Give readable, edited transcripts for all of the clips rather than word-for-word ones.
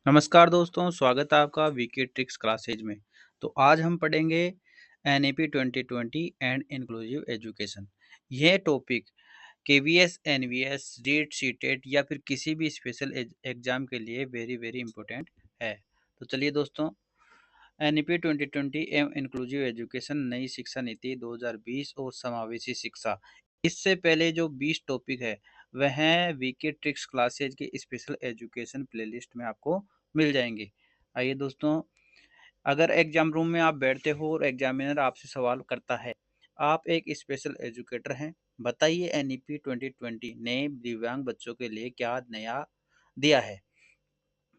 नमस्कार दोस्तों, स्वागत है आपका वीके ट्रिक्स क्लासेज में। तो आज हम पढ़ेंगे एनईपी 2020 एंड इंक्लूसिव एजुकेशन। यह topic KVS, NVS, REET, CTET या फिर किसी भी स्पेशल एग्जाम के लिए वेरी वेरी इंपॉर्टेंट है। तो चलिए दोस्तों, एनईपी 2020 एवं इंक्लूसिव एजुकेशन नई शिक्षा नीति 2020 और समावेशी शिक्षा। इससे पहले जो 20 टॉपिक है वह वीके ट्रिक्स क्लासेज के स्पेशल एजुकेशन प्लेलिस्ट में आपको मिल जाएंगे। आइए दोस्तों, अगर एग्जाम रूम में आप बैठते हो और एग्जामिनर आपसे सवाल करता है, आप एक स्पेशल एजुकेटर हैं, बताइए एनईपी 2020 ने दिव्यांग बच्चों के लिए क्या नया दिया है।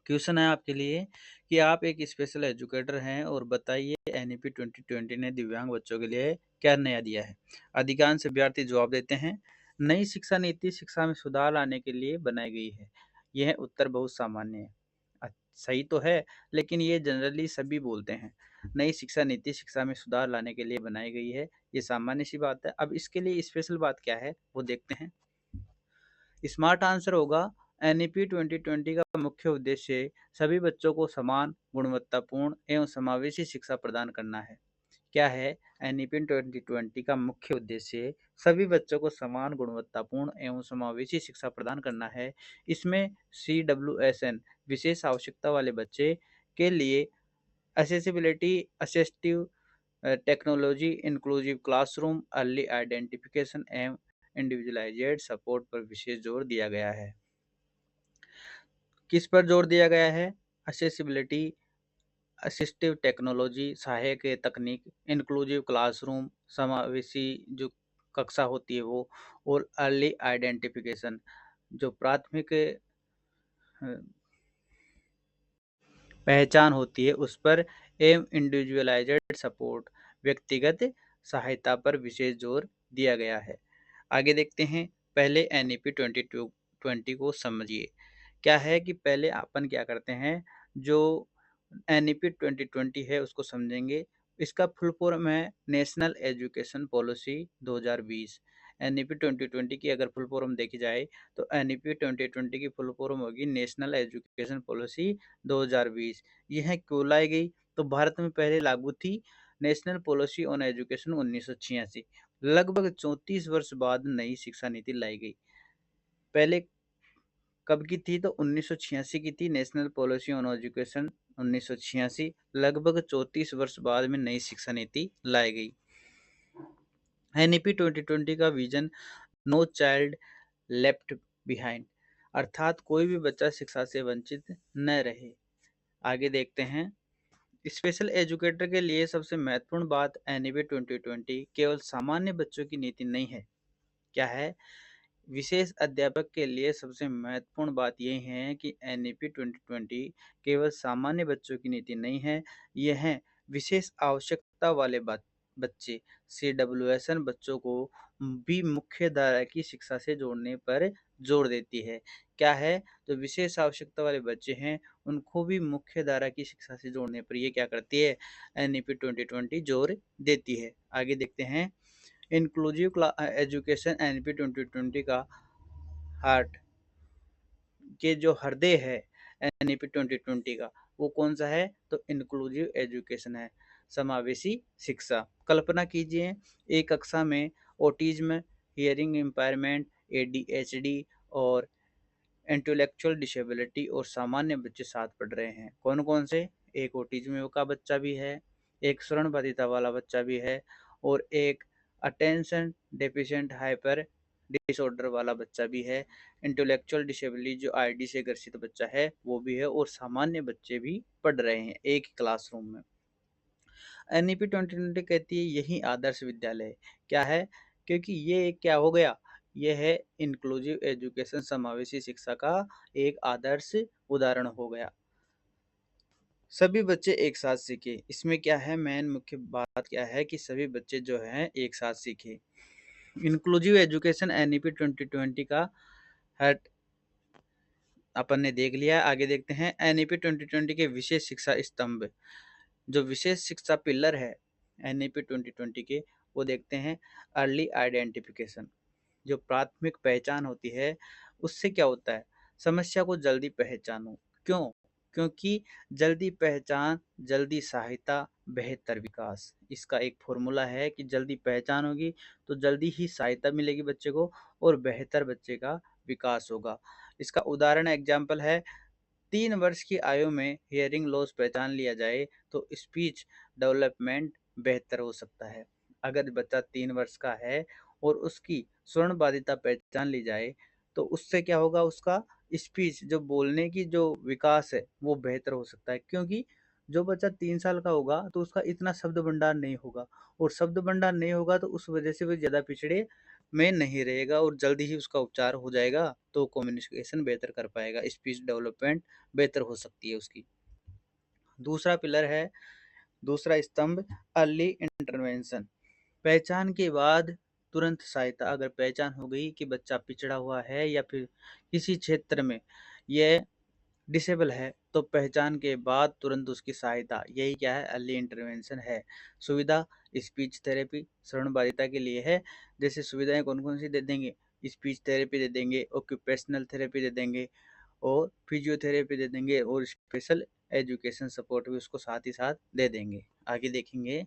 क्वेश्चन है आपके लिए कि आप एक स्पेशल एजुकेटर हैं और बताइए एनईपी 2020 ने दिव्यांग बच्चों के लिए क्या नया दिया है। अधिकांश विद्यार्थी जवाब देते हैं, नई शिक्षा नीति शिक्षा में सुधार लाने के लिए बनाई गई है। यह उत्तर बहुत सामान्य है। सही तो है, लेकिन ये जनरली सभी बोलते हैं। नई शिक्षा नीति शिक्षा में सुधार लाने के लिए बनाई गई है, ये सामान्य सी बात है। अब इसके लिए स्पेशल बात क्या है वो देखते हैं। स्मार्ट आंसर होगा, एनईपी 2020 का मुख्य उद्देश्य सभी बच्चों को समान, गुणवत्तापूर्ण एवं समावेशी शिक्षा प्रदान करना है। क्या है? एनईपी 2020 का मुख्य उद्देश्य सभी बच्चों को समान, गुणवत्तापूर्ण एवं समावेशी शिक्षा प्रदान करना है। इसमें CWSN विशेष आवश्यकता वाले बच्चे के लिए accessibility, assistive technology, inclusive classroom, early identification एवं इंडिविजुअलाइज्ड सपोर्ट पर विशेष जोर दिया गया है। किस पर जोर दिया गया है? एक्सेसिबिलिटी, असिस्टिव टेक्नोलॉजी, सहायक तकनीक, इंक्लूसिव क्लासरूम, समावेशी जो कक्षा होती है वो, और अर्ली आइडेंटिफिकेशन जो प्राथमिक पहचान होती है उस पर, एवं इंडिविजुअलाइज्ड सपोर्ट व्यक्तिगत सहायता पर विशेष जोर दिया गया है। आगे देखते हैं, पहले एनईपी 2020 को समझिए। क्या है कि पहले अपन क्या करते हैं, जो एनईपी 2020 है उसको समझेंगे। इसका फुल फॉर्म है नेशनल एजुकेशन पॉलिसी 2020। एनईपी 2020 की अगर फुल फॉर्म देखी जाए तो एनईपी 2020 की फुल फॉर्म होगी नेशनल एजुकेशन पॉलिसी 2020। यह क्यों लाई गई? तो भारत में पहले लागू थी नेशनल पॉलिसी ऑन एजुकेशन 1986। लगभग 34 वर्ष बाद नई शिक्षा नीति लाई गई। पहले कब की थी? तो 1986 की थी नेशनल पॉलिसी ऑन एजुकेशन 1986। लगभग 34 वर्ष बाद में नई शिक्षा नीति लाई गई। एनईपी 2020 का vision no child left behind, अर्थात कोई भी बच्चा शिक्षा से वंचित न रहे। आगे देखते हैं, स्पेशल एजुकेटर के लिए सबसे महत्वपूर्ण बात एनईपी 2020 केवल सामान्य बच्चों की नीति नहीं है। क्या है? विशेष अध्यापक के लिए सबसे महत्वपूर्ण बात यह है कि एनईपी 2020 केवल सामान्य बच्चों की नीति नहीं है, यह विशेष आवश्यकता वाले बच्चे CWSN बच्चों को भी मुख्य धारा की शिक्षा से जोड़ने पर जोर देती है। क्या है? तो विशेष आवश्यकता वाले बच्चे हैं उनको भी मुख्य धारा की शिक्षा से जोड़ने पर ये क्या करती है? एनईपी 2020 जोर देती है। आगे देखते हैं, इंक्लूसिव एजुकेशन एनईपी 2020 का हार्ट के जो हृदय है एनईपी 2020 का, वो कौन सा है? तो इंक्लूसिव एजुकेशन है, समावेशी शिक्षा। कल्पना कीजिए, एक कक्षा में ऑटिज्म, हियरिंग इम्पायरमेंट, ADHD और इंटेलेक्चुअल डिसेबिलिटी और सामान्य बच्चे साथ पढ़ रहे हैं। कौन कौन से? एक ऑटिज्म का बच्चा भी है, एक श्रवण बाधिता वाला बच्चा भी है, और एक अटेंशन डेफिशिएंट हाइपर डिसऑर्डर वाला बच्चा भी है। इंटेलेक्चुअल डिसेबिलिटी जो आईडी से ग्रसित बच्चा है वो भी है, और सामान्य बच्चे भी पढ़ रहे हैं एक ही क्लासरूम में। एनईपी 2020 कहती है यही आदर्श विद्यालय है। क्या है? क्योंकि ये क्या हो गया, ये है इंक्लूसिव एजुकेशन, समावेशी शिक्षा का एक आदर्श उदाहरण हो गया। सभी बच्चे एक साथ सीखे। इसमें क्या है, मेन मुख्य बात क्या है कि सभी बच्चे जो हैं एक साथ सीखे। इंक्लूसिव एजुकेशन एनईपी 2020 का हट अपन ने देख लिया। आगे देखते हैं, एनईपी 2020 के विशेष शिक्षा स्तंभ, जो विशेष शिक्षा पिलर है एनईपी 2020 के, वो देखते हैं। अर्ली आइडेंटिफिकेशन, जो प्राथमिक पहचान होती है, उससे क्या होता है? समस्या को जल्दी पहचानो। क्यों? क्योंकि जल्दी पहचान, जल्दी सहायता, बेहतर विकास। इसका एक फ़ॉर्मूला है कि जल्दी पहचान होगी तो जल्दी ही सहायता मिलेगी बच्चे को और बेहतर बच्चे का विकास होगा। इसका उदाहरण एग्ज़ाम्पल है 3 वर्ष की आयु में हियरिंग लॉस पहचान लिया जाए तो स्पीच डेवलपमेंट बेहतर हो सकता है। अगर बच्चा 3 वर्ष का है और उसकी स्वर्ण बाधिता पहचान ली जाए तो उससे क्या होगा, उसका स्पीच जो बोलने की जो विकास है वो बेहतर हो सकता है, क्योंकि जो बच्चा 3 साल का होगा तो उसका इतना शब्द भंडार नहीं होगा और शब्द भंडार नहीं होगा तो उस वजह से वो ज़्यादा पिछड़े में नहीं रहेगा और जल्दी ही उसका उपचार हो जाएगा तो कम्युनिकेशन बेहतर कर पाएगा, स्पीच डेवलपमेंट बेहतर हो सकती है उसकी। दूसरा पिलर है, दूसरा स्तंभ अर्ली इंटरवेंशन। पहचान के बाद तुरंत सहायता। अगर पहचान हो गई कि बच्चा पिछड़ा हुआ है या फिर किसी क्षेत्र में यह डिसेबल है तो पहचान के बाद तुरंत उसकी सहायता, यही क्या है, अर्ली इंटरवेंशन है। सुविधा स्पीच थेरेपी श्रवणबाधिता के लिए है। जैसे सुविधाएं कौन कौन सी दे देंगे, स्पीच थेरेपी दे देंगे, ऑक्यूपेशनल थेरेपी दे देंगे और फिजियोथेरेपी दे देंगे और स्पेशल एजुकेशन सपोर्ट भी उसको साथ ही साथ दे देंगे। आगे देखेंगे,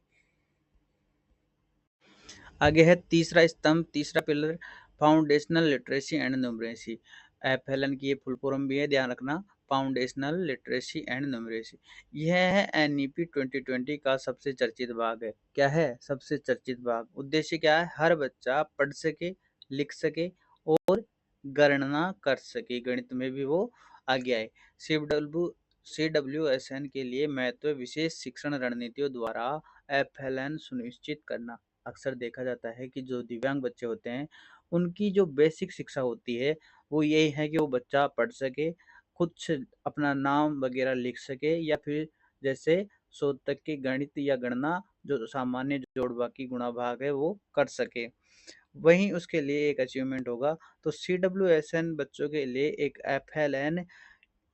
आगे है तीसरा स्तंभ, तीसरा pillar foundational literacy and numeracy. FLN की ये फुल फॉर्म भी है, ध्यान रखना, फाउंडेशनल लिटरेसी एंड न्यूमरेसी। यह है एनईपी 2020 का सबसे चर्चित भाग है। क्या है सबसे चर्चित भाग? उद्देश्य क्या है, हर बच्चा पढ़ सके, लिख सके और गणना कर सके, गणित में भी वो आगे आए। CWSN के लिए महत्व विशेष शिक्षण रणनीतियों द्वारा एफएलएन सुनिश्चित करना। अक्सर देखा जाता है कि जो दिव्यांग बच्चे होते हैं उनकी जो बेसिक शिक्षा होती है वो यही है कि वो बच्चा पढ़ सके, कुछ अपना नाम वगैरह लिख सके या फिर जैसे 100 तक की गणित या गणना जो सामान्य जोड़ बाकी गुणा भाग है वो कर सके। वहीं उसके लिए एक अचीवमेंट होगा। तो CWSN बच्चों के लिए एक एफएलएन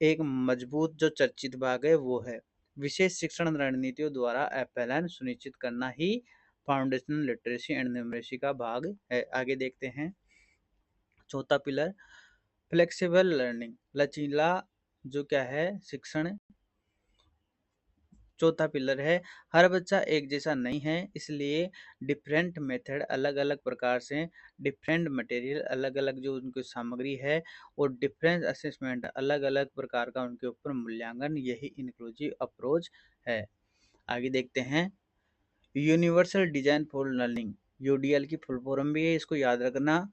एक मजबूत जो चर्चित भाग है वो है। विशेष शिक्षण रणनीतियों द्वारा एफएलएन सुनिश्चित करना ही फाउंडेशनल लिटरेसी एंड न्यूमरेसी का भाग है। आगे देखते हैं, चौथा पिलर फ्लेक्सिबल लर्निंग, लचीला जो क्या है शिक्षण। चौथा पिलर है, हर बच्चा एक जैसा नहीं है, इसलिए डिफरेंट मेथड अलग अलग प्रकार से, डिफरेंट मटेरियल अलग अलग जो उनकी सामग्री है और डिफरेंस असेसमेंट अलग अलग प्रकार का उनके ऊपर मूल्यांकन, यही इंक्लूसिव अप्रोच है। आगे देखते हैं, universal design for learning, UDL की फुल फॉर्म भी है, इसको याद रखना,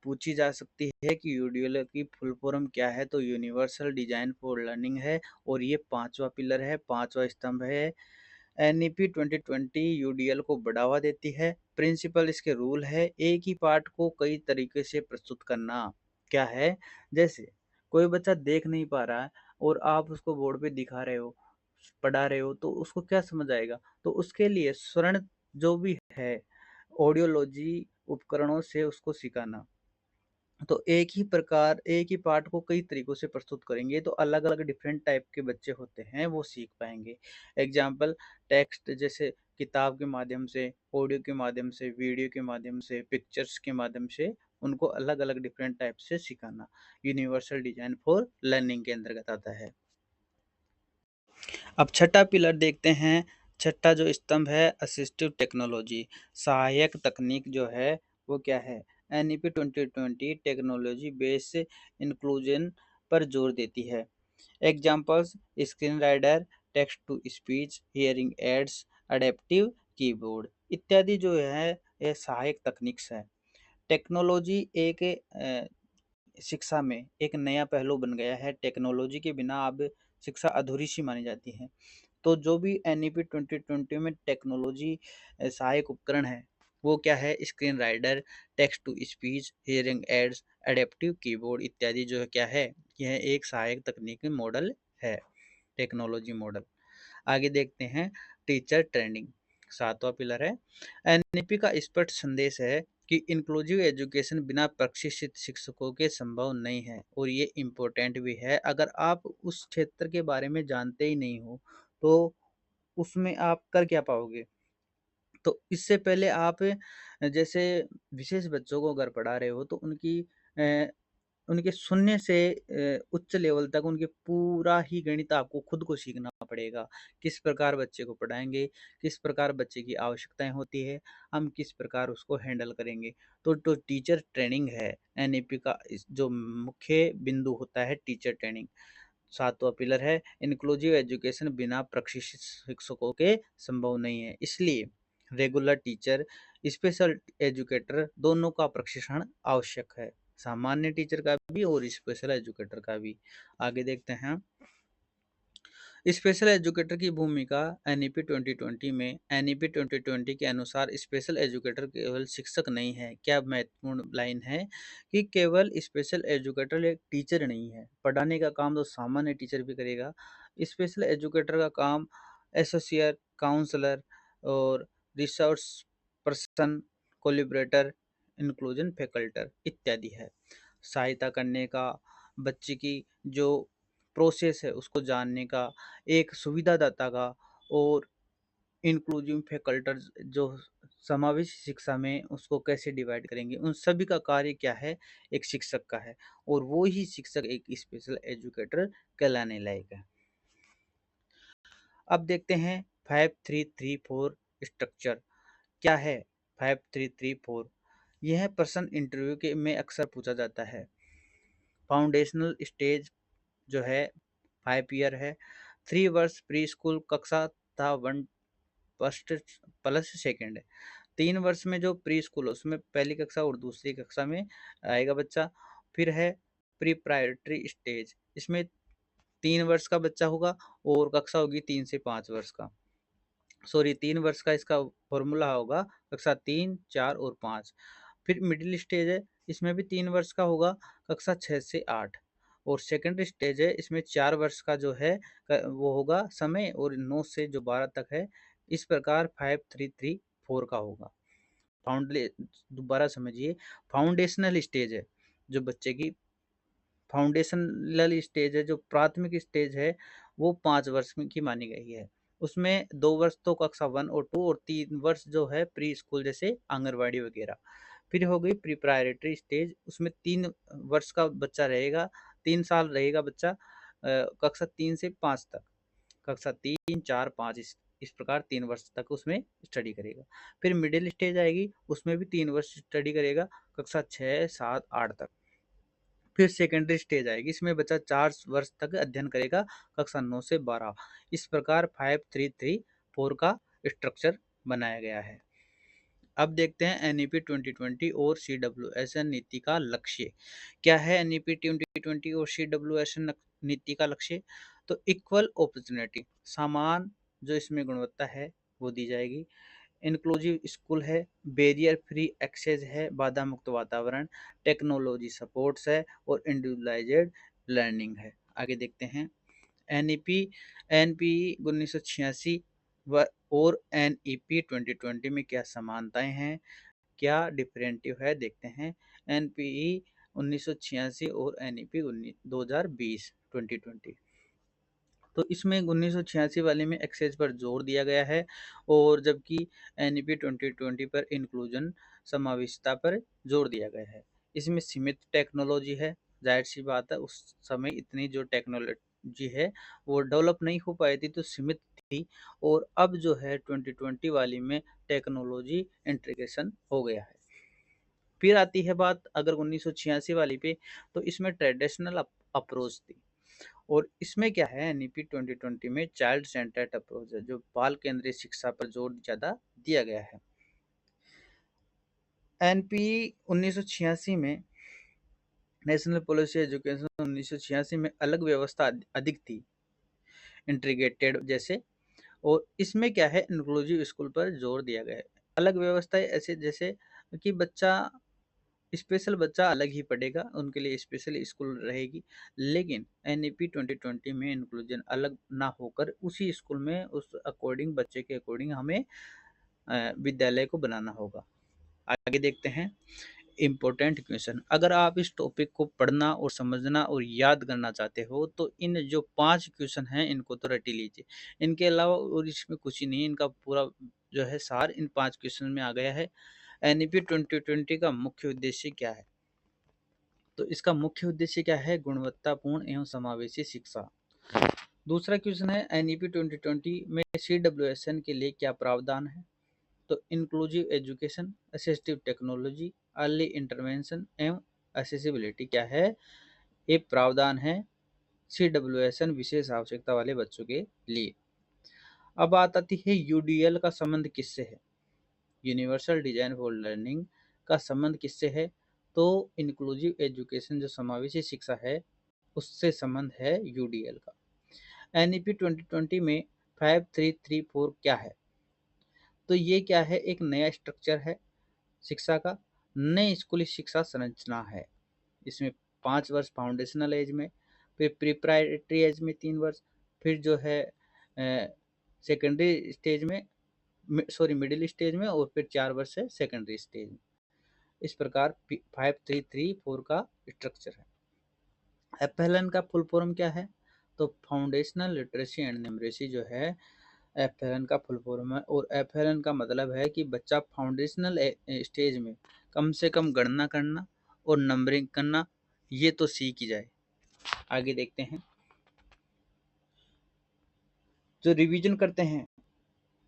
पूछी जा सकती है कि यूडीएल की फुल फॉर्म क्या है, तो यूनिवर्सल डिजाइन फॉर लर्निंग है और ये पांचवा पिलर है, पांचवा स्तंभ है। एनईपी 2020 यूडीएल को बढ़ावा देती है। प्रिंसिपल इसके रूल है, एक ही पाठ को कई तरीके से प्रस्तुत करना। क्या है, जैसे कोई बच्चा देख नहीं पा रहा है और आप उसको बोर्ड पे दिखा रहे हो, पढ़ा रहे हो तो उसको क्या समझ आएगा, तो उसके लिए स्वर्ण जो भी है ऑडियोलॉजी उपकरणों से उसको सिखाना। तो एक ही प्रकार, एक ही पाठ को कई तरीकों से प्रस्तुत करेंगे तो अलग अलग डिफरेंट टाइप के बच्चे होते हैं वो सीख पाएंगे। एग्जाम्पल, टेक्स्ट जैसे किताब के माध्यम से, ऑडियो के माध्यम से, वीडियो के माध्यम से, पिक्चर्स के माध्यम से उनको अलग अलग डिफरेंट टाइप से सिखाना यूनिवर्सल डिजाइन फॉर लर्निंग के अंतर्गत आता है। अब छठा पिलर देखते हैं, छठा जो स्तंभ है असिस्टिव टेक्नोलॉजी, सहायक तकनीक जो है वो क्या है, एनईपी 2020 टेक्नोलॉजी बेस इंक्लूजन पर जोर देती है। Examples, screen reader, text to speech, hearing aids, adaptive keyboard इत्यादि जो है ये सहायक तकनीक है। टेक्नोलॉजी एक शिक्षा में एक नया पहलू बन गया है। टेक्नोलॉजी के बिना अब शिक्षा अधूरी सी मानी जाती है। तो जो भी एनईपी 2020 में टेक्नोलॉजी सहायक उपकरण है वो क्या है, screen reader, text to speech, hearing aids, adaptive keyboard इत्यादि जो है क्या है, यह एक सहायक तकनीकी मॉडल है, टेक्नोलॉजी मॉडल। आगे देखते हैं, टीचर ट्रेनिंग, सातवां पिलर है। एनईपी का स्पष्ट संदेश है कि इंक्लूसिव एजुकेशन बिना प्रशिक्षित शिक्षकों के संभव नहीं है और ये इम्पोर्टेंट भी है। अगर आप उस क्षेत्र के बारे में जानते ही नहीं हो तो उसमें आप कर क्या पाओगे। तो इससे पहले आप जैसे विशेष बच्चों को अगर पढ़ा रहे हो तो उनकी उनके सुनने से उच्च लेवल तक उनके पूरा ही गणित आपको खुद को सीखना पड़ेगा। किस प्रकार बच्चे को पढ़ाएँगे, किस प्रकार बच्चे की आवश्यकताएँ होती है, हम किस प्रकार उसको हैंडल करेंगे। तो टीचर ट्रेनिंग है, एनईपी का इस जो मुख्य बिंदु होता है टीचर ट्रेनिंग। 7वां पिलर है इंक्लूसिव एजुकेशन बिना प्रशिक्षित शिक्षकों के संभव नहीं है। इसलिए रेगुलर टीचर, स्पेशल एजुकेटर दोनों का प्रशिक्षण आवश्यक है। सामान्य टीचर का भी और स्पेशल एजुकेटर का भी। आगे देखते हैं। स्पेशल एजुकेटर की भूमिका एनईपी 2020 में एनईपी 2020 के अनुसार स्पेशल एजुकेटर केवल शिक्षक नहीं है। क्या महत्वपूर्ण लाइन है कि केवल स्पेशल एजुकेटर एक टीचर नहीं है। पढ़ाने का काम तो सामान्य टीचर भी करेगा। स्पेशल एजुकेटर का काम एसोसिएट, काउंसलर और रिसोर्स पर्सन, कोलिब्रेटर, इंक्लूजन फैकल्टर इत्यादि है। सहायता करने का, बच्चे की जो प्रोसेस है उसको जानने का, एक सुविधादाता का और इंक्लूसिव फैकल्टर्स जो समावेशी शिक्षा में उसको कैसे डिवाइड करेंगे, उन सभी का कार्य क्या है, एक शिक्षक का है। और वो ही शिक्षक एक स्पेशल एजुकेटर कहलाने लायक है। अब देखते हैं 5334 स्ट्रक्चर क्या है। 5334 यह प्रश्न इंटरव्यू के में अक्सर पूछा जाता है। फाउंडेशनल स्टेज जो है 5 ईयर है। 3 वर्ष प्री स्कूल कक्षा था 1 फर्स्ट प्लस सेकेंड है। 3 वर्ष में जो प्री स्कूल उसमें पहली कक्षा और दूसरी कक्षा में आएगा बच्चा। फिर है प्री प्रायोरिटी स्टेज, इसमें 3 वर्ष का बच्चा होगा और कक्षा होगी 3 से 5 वर्ष का। सॉरी 3 वर्ष का इसका फॉर्मूला होगा कक्षा 3, 4 और 5। फिर मिडिल स्टेज है, इसमें भी 3 वर्ष का होगा कक्षा 6 से 8। और सेकेंड स्टेज है, इसमें 4 वर्ष का जो है वो होगा समय और 9 से जो 12 तक है। इस प्रकार 5334 का होगा। फाउंडले दोबारा समझिए, फाउंडेशनल स्टेज है जो बच्चे की फाउंडेशनल स्टेज है, जो प्राथमिक स्टेज है वो 5 वर्ष में की मानी गई है। उसमें 2 वर्ष तो कक्षा 1 और 2 और 3 वर्ष जो है प्री स्कूल जैसे आंगनवाड़ी वगैरह। फिर हो गई प्री प्रायोरिटी स्टेज, उसमें 3 वर्ष का बच्चा रहेगा, 3 साल रहेगा बच्चा कक्षा 3 से 5 तक। कक्षा 3, 4, 5 इस प्रकार 3 वर्ष तक उसमें स्टडी करेगा। फिर मिडिल स्टेज आएगी, उसमें भी 3 वर्ष स्टडी करेगा कक्षा 6, 7, 8 तक। फिर सेकेंडरी स्टेज आएगी, इसमें बच्चा 4 वर्ष तक अध्ययन करेगा कक्षा 9 से 12। इस प्रकार 5334 का स्ट्रक्चर बनाया गया है। अब देखते हैं एनईपी 2020 और सीडब्ल्यूएसएन नीति का लक्ष्य क्या है। एनईपी 2020 और सीडब्ल्यूएसएन नीति का लक्ष्य तो इक्वल अपॉर्चुनिटी, समान जो इसमें गुणवत्ता है वो दी जाएगी। इंक्लूसिव स्कूल है, बैरियर फ्री एक्सेस है, बाधा मुक्त वातावरण, टेक्नोलॉजी सपोर्ट्स है और इंडिविजुअलाइज्ड लर्निंग है। आगे देखते हैं एनईपी एनपीई 1986 व और एनईपी 2020 में क्या समानताएं हैं, क्या डिफरेंटिव है, देखते हैं। एनपीई 1986 और एनईपी 2020 2020, तो इसमें 1986 वाले में एक्सेस पर जोर दिया गया है और जबकि एनईपी 2020 पर इंक्लूजन समावेशिता पर जोर दिया गया है। इसमें सीमित टेक्नोलॉजी है, जाहिर सी बात है उस समय इतनी जो टेक्नोलॉजी है वो डेवलप नहीं हो पाई थी, तो सीमित थी। और अब जो है 2020 वाली में टेक्नोलॉजी इंटीग्रेशन हो गया है। फिर आती है बात अगर 1986 वाली पे, तो इसमें ट्रेडिशनल अप्रोच थी। और इसमें क्या है एनईपी 2020 में चाइल्ड सेंटर्ड अप्रोच है, जो बाल केंद्रीय शिक्षा पर जोर ज़्यादा दिया गया है। एनपी 1986 में नेशनल पॉलिसी एजुकेशन 1986 में अलग व्यवस्था अधिक थी, इंटीग्रेटेड जैसे। और इसमें क्या है इंक्लूसिव स्कूल पर जोर दिया गया है। अलग व्यवस्था ऐसे जैसे कि बच्चा स्पेशल बच्चा अलग ही पढ़ेगा, उनके लिए स्पेशल स्कूल रहेगी। लेकिन एनईपी 2020 में इंक्लूजन अलग ना होकर उसी स्कूल में उस अकॉर्डिंग बच्चे के अकॉर्डिंग हमें विद्यालय को बनाना होगा। आगे देखते हैं इम्पोर्टेंट क्वेश्चन। अगर आप इस टॉपिक को पढ़ना और समझना और याद करना चाहते हो तो इन जो 5 क्वेश्चन हैं इनको तो रट ही लीजिए। इनके अलावा और इसमें कुछ ही नहीं, इनका पूरा जो है सार इन 5 क्वेश्चन में आ गया है। एनईपी 2020 का मुख्य उद्देश्य क्या है। तो इसका मुख्य उद्देश्य क्या है? गुणवत्तापूर्ण एवं समावेशी शिक्षा। दूसरा क्वेश्चन है एनईपी 2020 में सीडब्ल्यूएसएन के लिए क्या प्रावधान है? तो inclusive education, assistive technology, early intervention एवं एसेसिबिलिटी क्या है? ये प्रावधान है सीडब्ल्यूएसएन विशेष आवश्यकता वाले बच्चों के लिए। अब बात आती है यूडीएल का संबंध किससे है? यूनिवर्सल डिजाइन फॉर लर्निंग का संबंध किससे है? तो इंक्लूसिव एजुकेशन जो समावेशी शिक्षा है उससे संबंध है यूडीएल का। एनईपी 2020 में 5334 क्या है? तो ये क्या है? एक नया स्ट्रक्चर है शिक्षा का, नई स्कूली शिक्षा संरचना है। इसमें 5 वर्ष फाउंडेशनल एज में, फिर प्रिपरेटरी एज में 3 वर्ष, फिर जो है सेकेंडरी स्टेज में, सॉरी मिडिल स्टेज में, और फिर 4 वर्ष है सेकेंडरी स्टेज में। इस प्रकार 5334 का स्ट्रक्चर है। एफएलएन का फुल फॉर्म क्या है? तो फाउंडेशनल लिटरेसी एंड न्यूमरेसी जो है एफएलएन का फुल फॉर्म है, और एफएलएन का मतलब है कि बच्चा फाउंडेशनल स्टेज में कम से कम गणना करना और नंबरिंग करना ये तो सीख ही जाए। आगे देखते हैं, जो रिवीजन करते हैं,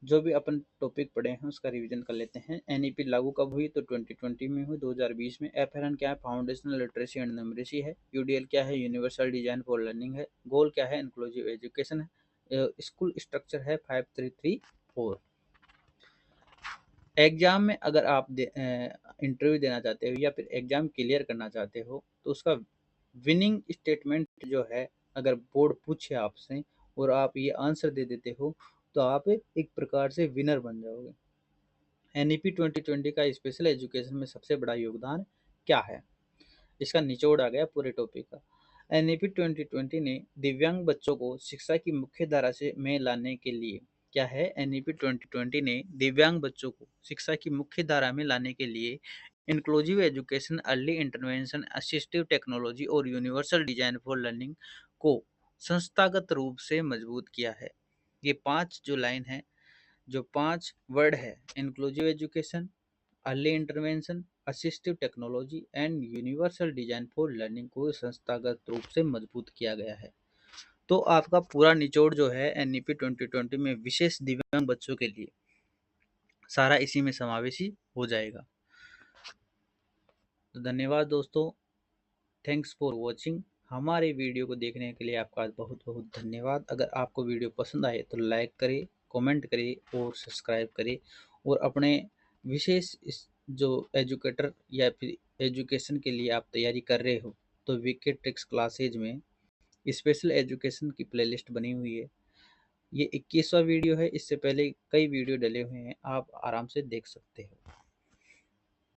जो भी अपन टॉपिक पढ़े हैं उसका रिवीजन कर लेते हैं। एनईपी लागू कब हुई? तो 2020 में हुई, 2020 में। एफएलएन क्या है? फाउंडेशनल लिटरेसी एंड न्यूमरेसी है। यूडीएल क्या है? यूनिवर्सल डिजाइन फॉर लर्निंग है। गोल क्या है? इंक्लूसिव एजुकेशन है। स्कूल स्ट्रक्चर है 5334। एग्जाम में अगर आप इंटरव्यू देना चाहते हो या फिर एग्जाम क्लियर करना चाहते हो तो उसका विनिंग स्टेटमेंट जो है, अगर बोर्ड पूछे आपसे और आप ये आंसर दे देते हो तो आप एक प्रकार से विनर बन जाओगे। एनईपी 2020 का स्पेशल एजुकेशन में सबसे बड़ा योगदान क्या है? इसका निचोड़ आ गया पूरे टॉपिक का। एनईपी 2020 ने दिव्यांग बच्चों को शिक्षा की मुख्य धारा से में लाने के लिए क्या है? एनईपी 2020 ने दिव्यांग बच्चों को शिक्षा की मुख्य धारा में लाने के लिए inclusive education, early intervention, assistive technology और यूनिवर्सल डिजाइन फॉर लर्निंग को संस्थागत रूप से मजबूत किया है। ये 5 जो लाइन है, जो 5 वर्ड है, inclusive education, early intervention, assistive technology and universal design for learning को संस्थागत रूप से मजबूत किया गया है। तो आपका पूरा निचोड़ जो है एनईपी 2020 में विशेष दिव्यांग बच्चों के लिए सारा इसी में समावेशी हो जाएगा। तो धन्यवाद दोस्तों, थैंक्स फॉर वॉचिंग। हमारे वीडियो को देखने के लिए आपका बहुत बहुत धन्यवाद। अगर आपको वीडियो पसंद आए तो लाइक करें, कमेंट करें और सब्सक्राइब करें, और अपने विशेष जो एजुकेटर या फिर एजुकेशन के लिए आप तैयारी कर रहे हो तो वीके ट्रिक्स क्लासेज में स्पेशल एजुकेशन की प्लेलिस्ट बनी हुई है। ये 21वां वीडियो है, इससे पहले कई वीडियो डले हुए हैं, आप आराम से देख सकते हो।